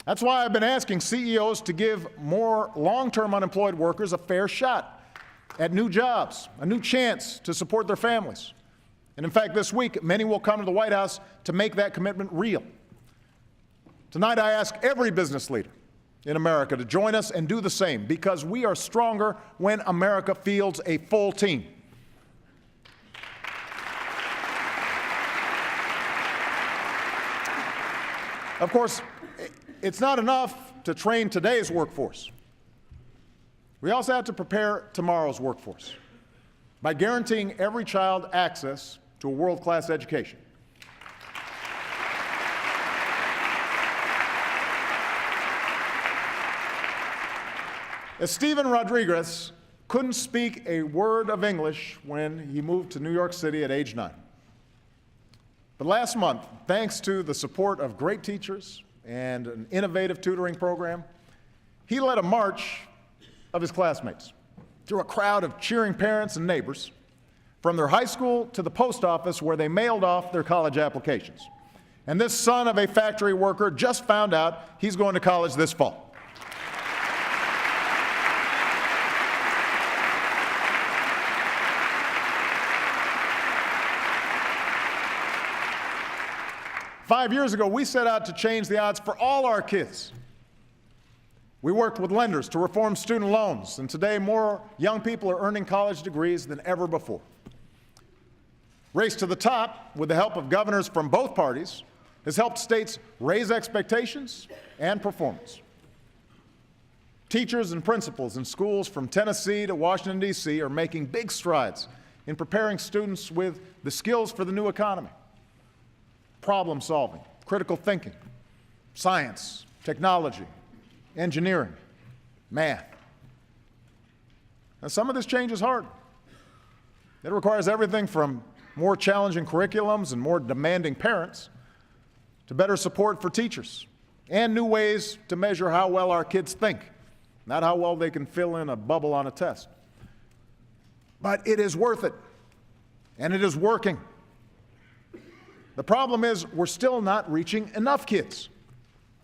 That's why I've been asking CEOs to give more long-term unemployed workers a fair shot at new jobs, a new chance to support their families. And in fact, this week, many will come to the White House to make that commitment real. Tonight, I ask every business leader in America to join us and do the same, because we are stronger when America fields a full team. Of course, it's not enough to train today's workforce. We also have to prepare tomorrow's workforce by guaranteeing every child access to a world-class education. As Steven Rodriguez couldn't speak a word of English when he moved to New York City at age 9. But last month, thanks to the support of great teachers and an innovative tutoring program, he led a march of his classmates through a crowd of cheering parents and neighbors from their high school to the post office where they mailed off their college applications. And this son of a factory worker just found out he's going to college this fall. Five years ago, we set out to change the odds for all our kids. We worked with lenders to reform student loans, and today more young people are earning college degrees than ever before. Race to the Top, with the help of governors from both parties, has helped states raise expectations and performance. Teachers and principals in schools from Tennessee to Washington, D.C. are making big strides in preparing students with the skills for the new economy: problem solving, critical thinking, science, technology, engineering, math. Now, some of this change is hard. It requires everything from more challenging curriculums and more demanding parents to better support for teachers and new ways to measure how well our kids think, not how well they can fill in a bubble on a test. But it is worth it, and it is working. The problem is we're still not reaching enough kids,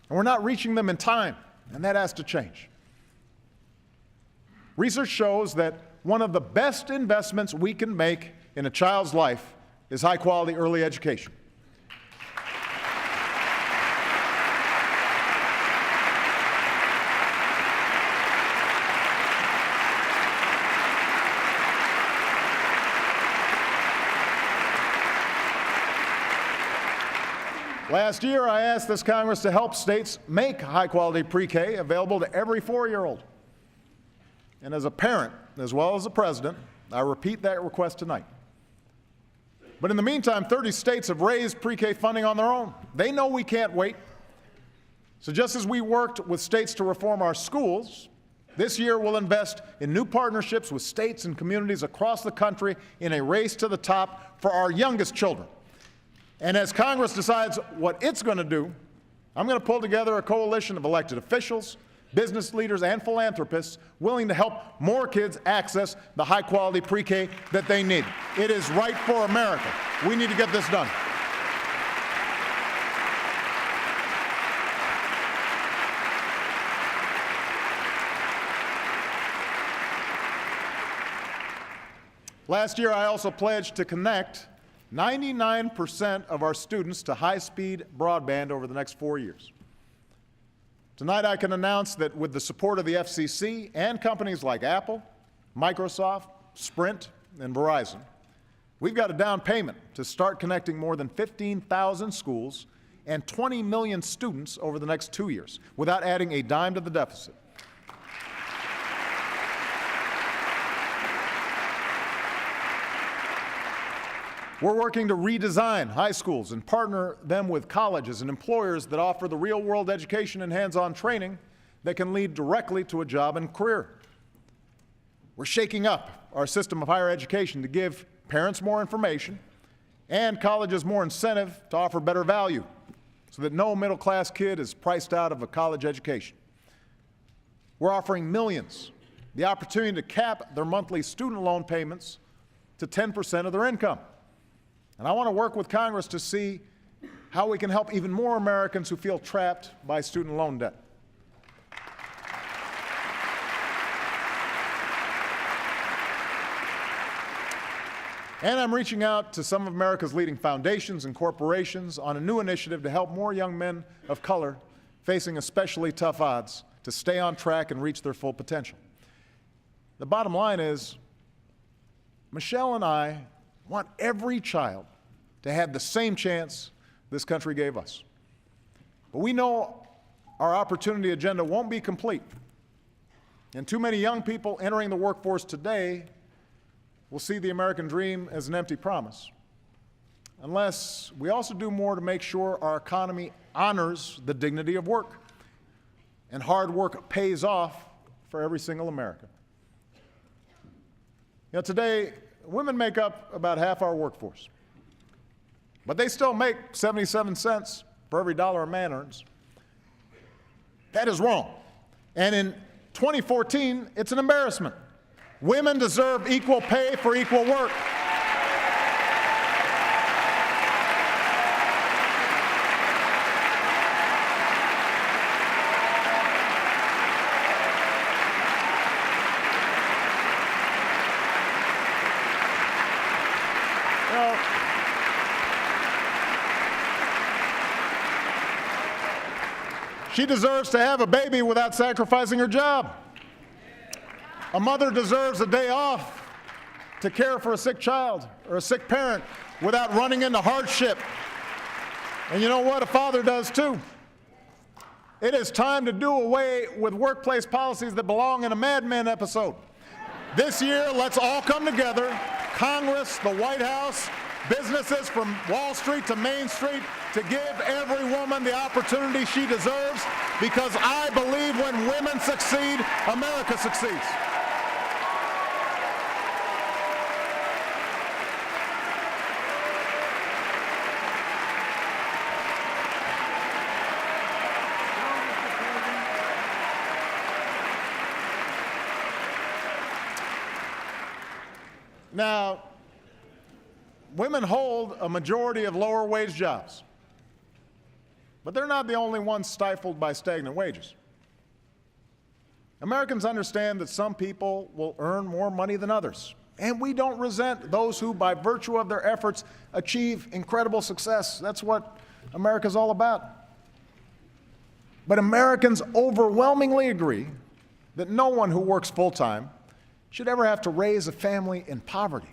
and we're not reaching them in time, and that has to change. Research shows that one of the best investments we can make in a child's life is high-quality early education. Last year, I asked this Congress to help states make high-quality pre-K available to every 4-year-old. And as a parent, as well as a president, I repeat that request tonight. But in the meantime, 30 states have raised pre-K funding on their own. They know we can't wait. So just as we worked with states to reform our schools, this year we'll invest in new partnerships with states and communities across the country in a race to the top for our youngest children. And as Congress decides what it's going to do, I'm going to pull together a coalition of elected officials, business leaders, and philanthropists willing to help more kids access the high-quality pre-K that they need. It is right for America. We need to get this done. Last year, I also pledged to connect 99% of our students to high-speed broadband over the next 4 years. Tonight, I can announce that with the support of the FCC and companies like Apple, Microsoft, Sprint, and Verizon, we've got a down payment to start connecting more than 15,000 schools and 20 million students over the next 2 years without adding a dime to the deficit. We're working to redesign high schools and partner them with colleges and employers that offer the real-world education and hands-on training that can lead directly to a job and career. We're shaking up our system of higher education to give parents more information and colleges more incentive to offer better value so that no middle-class kid is priced out of a college education. We're offering millions the opportunity to cap their monthly student loan payments to 10% of their income. And I want to work with Congress to see how we can help even more Americans who feel trapped by student loan debt. And I'm reaching out to some of America's leading foundations and corporations on a new initiative to help more young men of color facing especially tough odds to stay on track and reach their full potential. The bottom line is, Michelle and I want every child to have the same chance this country gave us. But we know our opportunity agenda won't be complete. And too many young people entering the workforce today will see the American dream as an empty promise, unless we also do more to make sure our economy honors the dignity of work and hard work pays off for every single American. You know, today, women make up about half our workforce, but they still make 77 cents for every dollar a man earns. That is wrong. And in 2014, it's an embarrassment. Women deserve equal pay for equal work. She deserves to have a baby without sacrificing her job. A mother deserves a day off to care for a sick child or a sick parent without running into hardship. And you know what? A father does too. It is time to do away with workplace policies that belong in a Mad Men episode. This year, let's all come together, Congress, the White House, businesses from Wall Street to Main Street, to give every woman the opportunity she deserves, because I believe when women succeed, America succeeds. Now, women hold a majority of lower wage jobs, but they're not the only ones stifled by stagnant wages. Americans understand that some people will earn more money than others, and we don't resent those who, by virtue of their efforts, achieve incredible success. That's what America's all about. But Americans overwhelmingly agree that no one who works full-time should ever have to raise a family in poverty.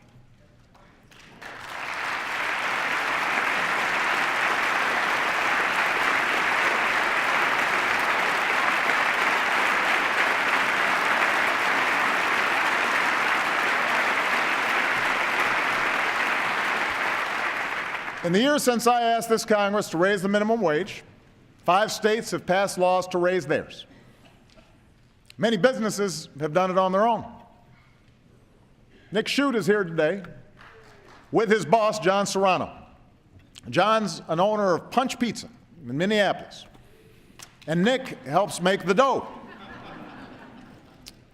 In the years since I asked this Congress to raise the minimum wage, 5 states have passed laws to raise theirs. Many businesses have done it on their own. Nick Shute is here today with his boss, John Serrano. John's an owner of Punch Pizza in Minneapolis, and Nick helps make the dough.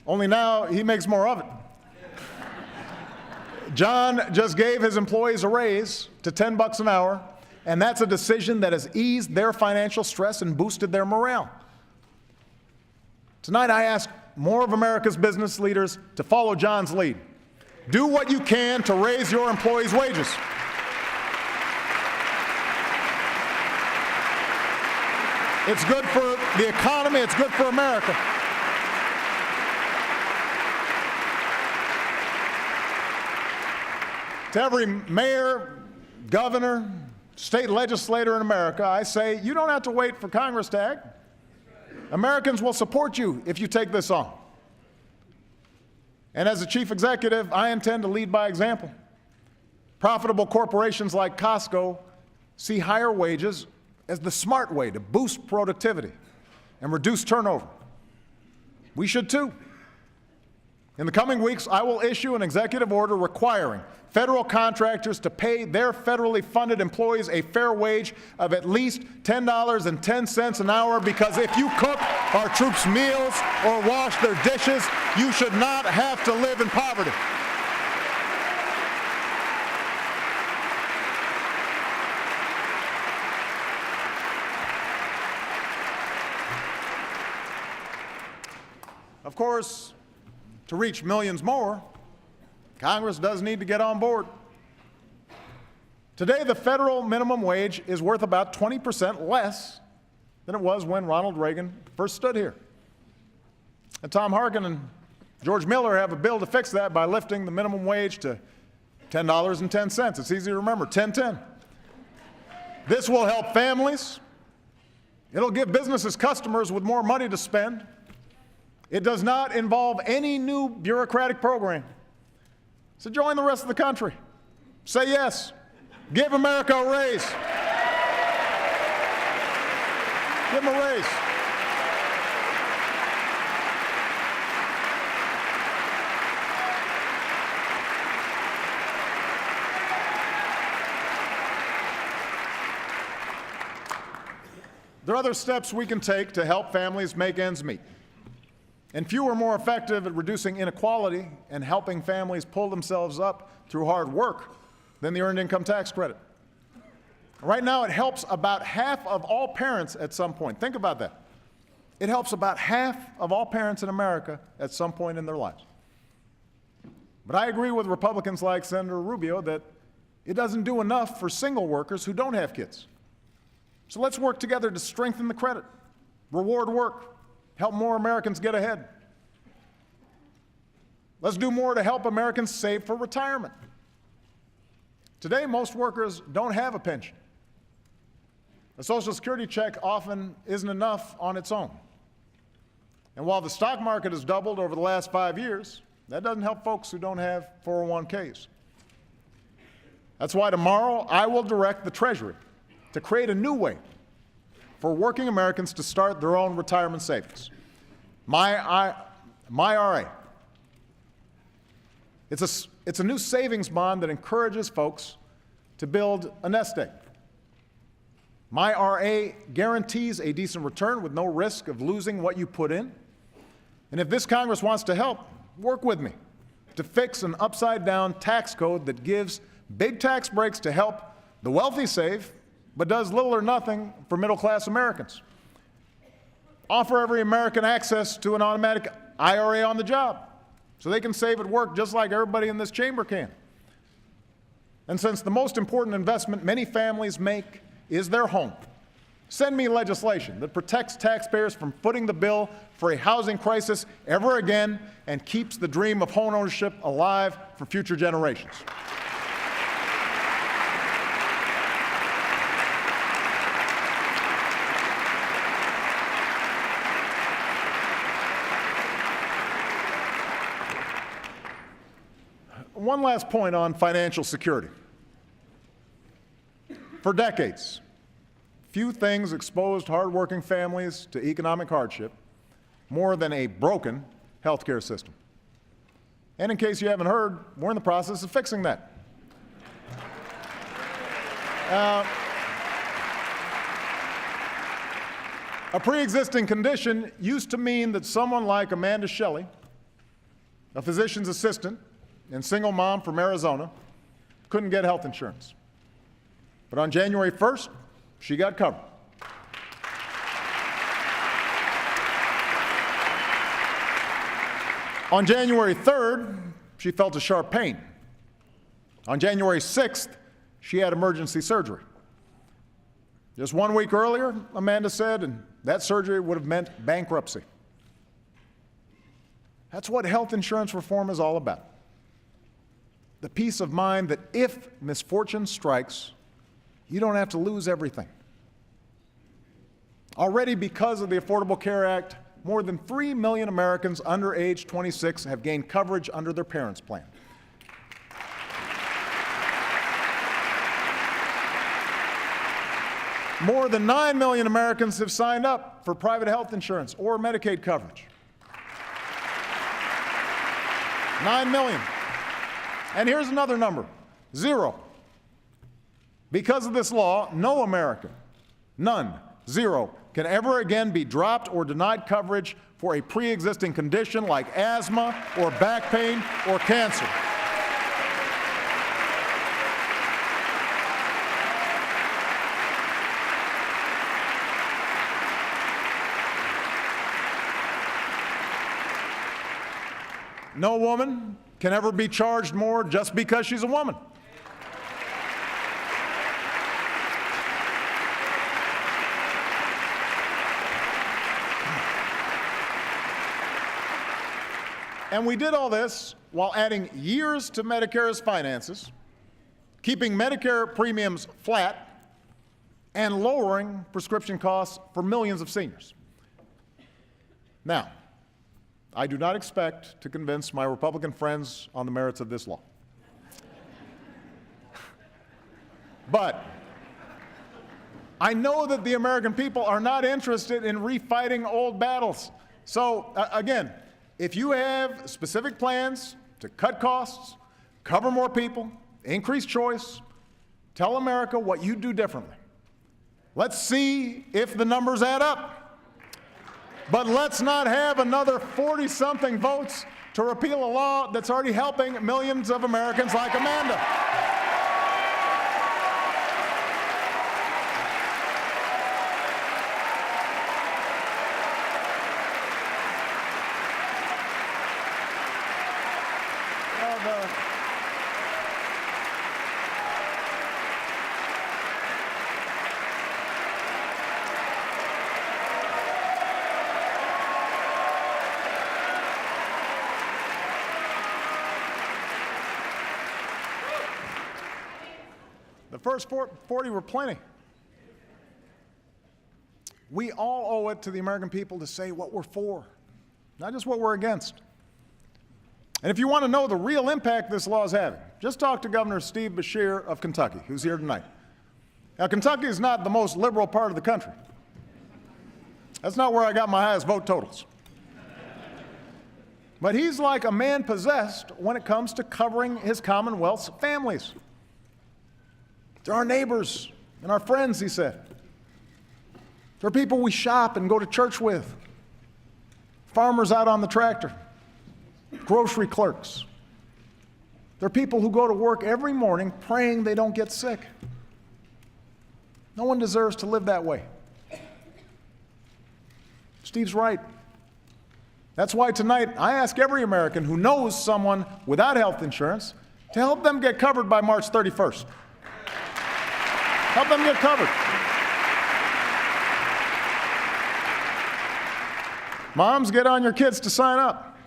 Only now he makes more of it. John just gave his employees a raise to $10 an hour, and that's a decision that has eased their financial stress and boosted their morale. Tonight, I ask more of America's business leaders to follow John's lead. Do what you can to raise your employees' wages. It's good for the economy, it's good for America. To every mayor, governor, state legislator in America, I say, you don't have to wait for Congress to act. Americans will support you if you take this on. And as a chief executive, I intend to lead by example. Profitable corporations like Costco see higher wages as the smart way to boost productivity and reduce turnover. We should too. In the coming weeks, I will issue an executive order requiring federal contractors to pay their federally funded employees a fair wage of at least $10.10 an hour, because if you cook our troops' meals or wash their dishes, you should not have to live in poverty. Of course, to reach millions more, Congress does need to get on board. Today, the federal minimum wage is worth about 20% less than it was when Ronald Reagan first stood here. And Tom Harkin and George Miller have a bill to fix that by lifting the minimum wage to $10.10. It's easy to remember, 10-10. This will help families. It'll give businesses customers with more money to spend. It does not involve any new bureaucratic program. So join the rest of the country. Say yes. Give America a raise. Give them a raise. There are other steps we can take to help families make ends meet. And few are more effective at reducing inequality and helping families pull themselves up through hard work than the Earned Income Tax Credit. Right now, it helps about half of all parents at some point. Think about that. It helps about half of all parents in America at some point in their lives. But I agree with Republicans like Senator Rubio that it doesn't do enough for single workers who don't have kids. So let's work together to strengthen the credit, reward work, help more Americans get ahead. Let's do more to help Americans save for retirement. Today, most workers don't have a pension. A Social Security check often isn't enough on its own. And while the stock market has doubled over the last 5 years, that doesn't help folks who don't have 401ks. That's why tomorrow I will direct the Treasury to create a new way for working Americans to start their own retirement savings. MyRA. It's a new savings bond that encourages folks to build a nest egg. MyRA guarantees a decent return with no risk of losing what you put in. And if this Congress wants to help, work with me to fix an upside-down tax code that gives big tax breaks to help the wealthy save, but does little or nothing for middle-class Americans. Offer every American access to an automatic IRA on the job so they can save at work just like everybody in this chamber can. And since the most important investment many families make is their home, send me legislation that protects taxpayers from footing the bill for a housing crisis ever again and keeps the dream of home ownership alive for future generations. One last point on financial security. For decades, few things exposed hardworking families to economic hardship more than a broken health care system. And in case you haven't heard, we're in the process of fixing that. A pre-existing condition used to mean that someone like Amanda Shelley, a physician's assistant and single mom from Arizona, couldn't get health insurance. But on January 1st, she got covered. On January 3rd, she felt a sharp pain. On January 6th, she had emergency surgery. Just 1 week earlier, Amanda said, and that surgery would have meant bankruptcy. That's what health insurance reform is all about. The peace of mind that if misfortune strikes, you don't have to lose everything. Already, because of the Affordable Care Act, more than 3 million Americans under age 26 have gained coverage under their parents' plan. More than 9 million Americans have signed up for private health insurance or Medicaid coverage. 9 million. And here's another number, 0. Because of this law, no American, none, 0, can ever again be dropped or denied coverage for a pre-existing condition like asthma or back pain or cancer. No woman can ever be charged more just because she's a woman. And we did all this while adding years to Medicare's finances, keeping Medicare premiums flat, and lowering prescription costs for millions of seniors. Now, I do not expect to convince my Republican friends on the merits of this law. But I know that the American people are not interested in refighting old battles. So, again, if you have specific plans to cut costs, cover more people, increase choice, tell America what you do differently. Let's see if the numbers add up. But let's not have another 40-something votes to repeal a law that's already helping millions of Americans like Amanda. The first 40 were plenty. We all owe it to the American people to say what we're for, not just what we're against. And if you want to know the real impact this law is having, just talk to Governor Steve Beshear of Kentucky, who's here tonight. Now, Kentucky is not the most liberal part of the country. That's not where I got my highest vote totals. But he's like a man possessed when it comes to covering his Commonwealth's families. They're our neighbors and our friends, he said. They're people we shop and go to church with. Farmers out on the tractor. Grocery clerks. They're people who go to work every morning praying they don't get sick. No one deserves to live that way. Steve's right. That's why tonight I ask every American who knows someone without health insurance to help them get covered by March 31st. Help them get covered. Moms, get on your kids to sign up.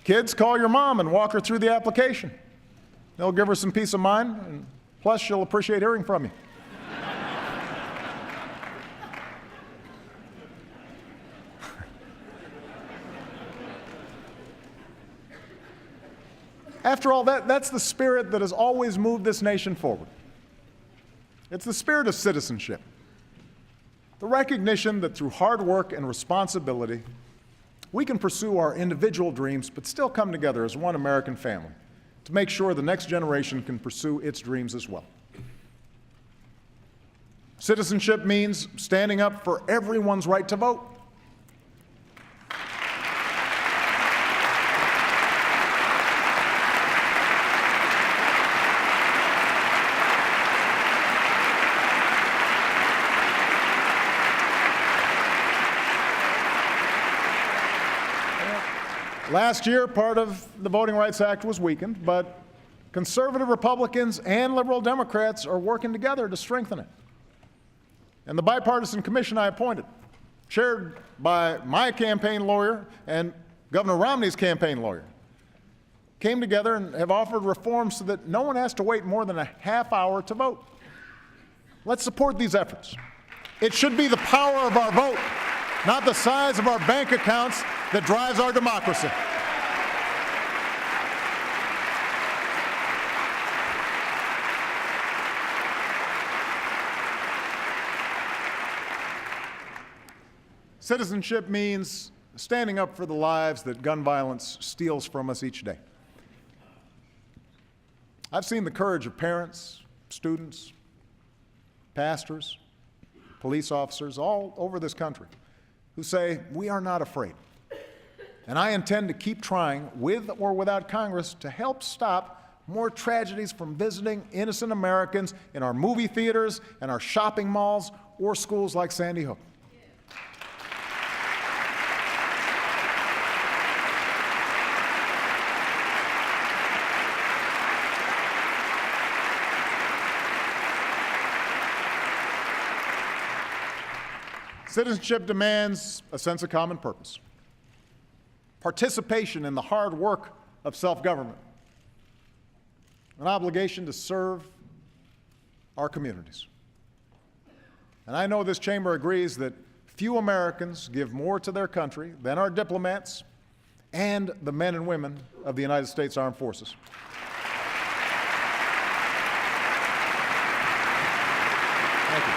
Kids, call your mom and walk her through the application. They'll give her some peace of mind, and plus she'll appreciate hearing from you. After all, that's the spirit that has always moved this nation forward. It's the spirit of citizenship. The recognition that through hard work and responsibility, we can pursue our individual dreams, but still come together as one American family to make sure the next generation can pursue its dreams as well. Citizenship means standing up for everyone's right to vote. Last year, part of the Voting Rights Act was weakened, but conservative Republicans and liberal Democrats are working together to strengthen it. And the bipartisan commission I appointed, chaired by my campaign lawyer and Governor Romney's campaign lawyer, came together and have offered reforms so that no one has to wait more than a half hour to vote. Let's support these efforts. It should be the power of our vote, not the size of our bank accounts, that drives our democracy. Citizenship means standing up for the lives that gun violence steals from us each day. I've seen the courage of parents, students, pastors, police officers all over this country who say, we are not afraid. And I intend to keep trying, with or without Congress, to help stop more tragedies from visiting innocent Americans in our movie theaters and our shopping malls or schools like Sandy Hook. Citizenship demands a sense of common purpose, participation in the hard work of self-government, an obligation to serve our communities. And I know this chamber agrees that few Americans give more to their country than our diplomats and the men and women of the United States Armed Forces. Thank you.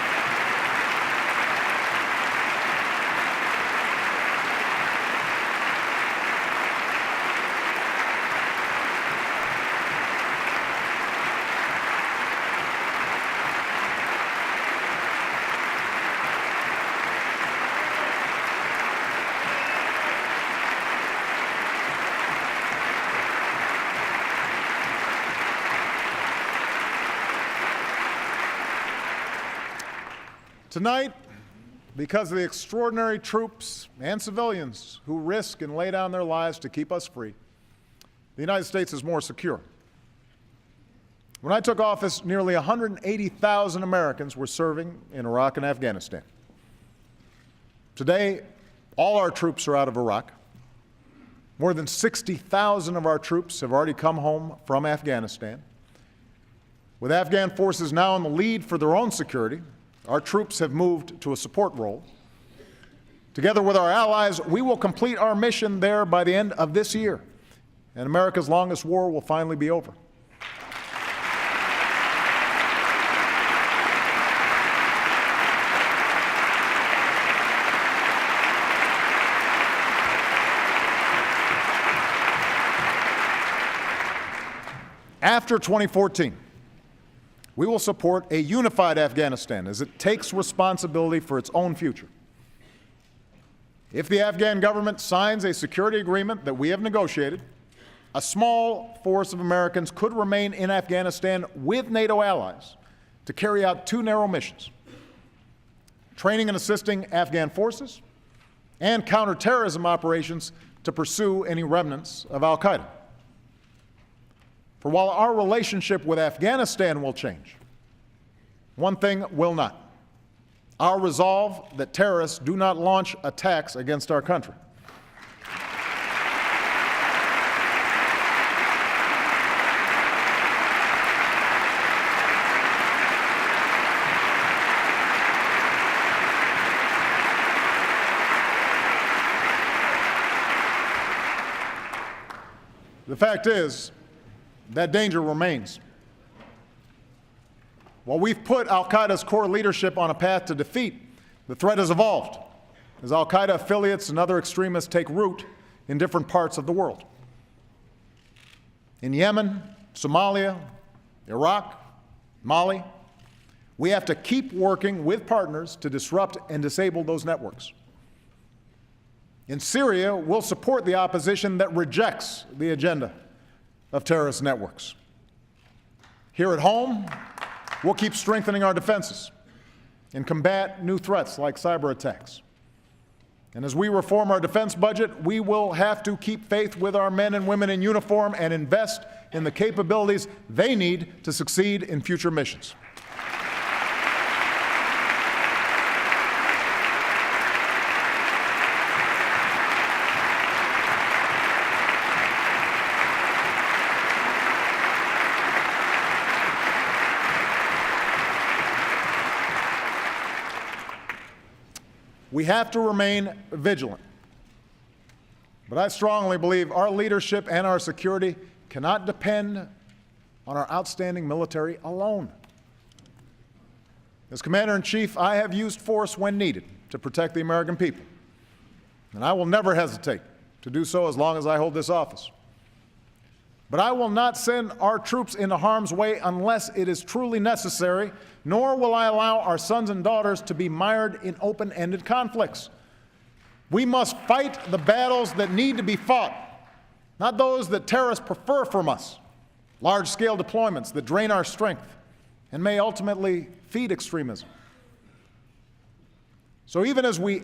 Tonight, because of the extraordinary troops and civilians who risk and lay down their lives to keep us free, the United States is more secure. When I took office, nearly 180,000 Americans were serving in Iraq and Afghanistan. Today, all our troops are out of Iraq. More than 60,000 of our troops have already come home from Afghanistan. With Afghan forces now in the lead for their own security, our troops have moved to a support role. Together with our allies, we will complete our mission there by the end of this year, and America's longest war will finally be over. After 2014, we will support a unified Afghanistan as it takes responsibility for its own future. If the Afghan government signs a security agreement that we have negotiated, a small force of Americans could remain in Afghanistan with NATO allies to carry out two narrow missions: training and assisting Afghan forces, and counterterrorism operations to pursue any remnants of al-Qaeda. For while our relationship with Afghanistan will change, one thing will not: our resolve that terrorists do not launch attacks against our country. The fact is, that danger remains. While we've put al-Qaeda's core leadership on a path to defeat, the threat has evolved as al-Qaeda affiliates and other extremists take root in different parts of the world. In Yemen, Somalia, Iraq, Mali, we have to keep working with partners to disrupt and disable those networks. In Syria, we'll support the opposition that rejects the agenda of terrorist networks. Here at home, we'll keep strengthening our defenses and combat new threats like cyber attacks. And as we reform our defense budget, we will have to keep faith with our men and women in uniform and invest in the capabilities they need to succeed in future missions. We have to remain vigilant. But I strongly believe our leadership and our security cannot depend on our outstanding military alone. As Commander-in-Chief, I have used force when needed to protect the American people, and I will never hesitate to do so as long as I hold this office. But I will not send our troops into harm's way unless it is truly necessary, nor will I allow our sons and daughters to be mired in open-ended conflicts. We must fight the battles that need to be fought, not those that terrorists prefer from us, large-scale deployments that drain our strength and may ultimately feed extremism. So even as we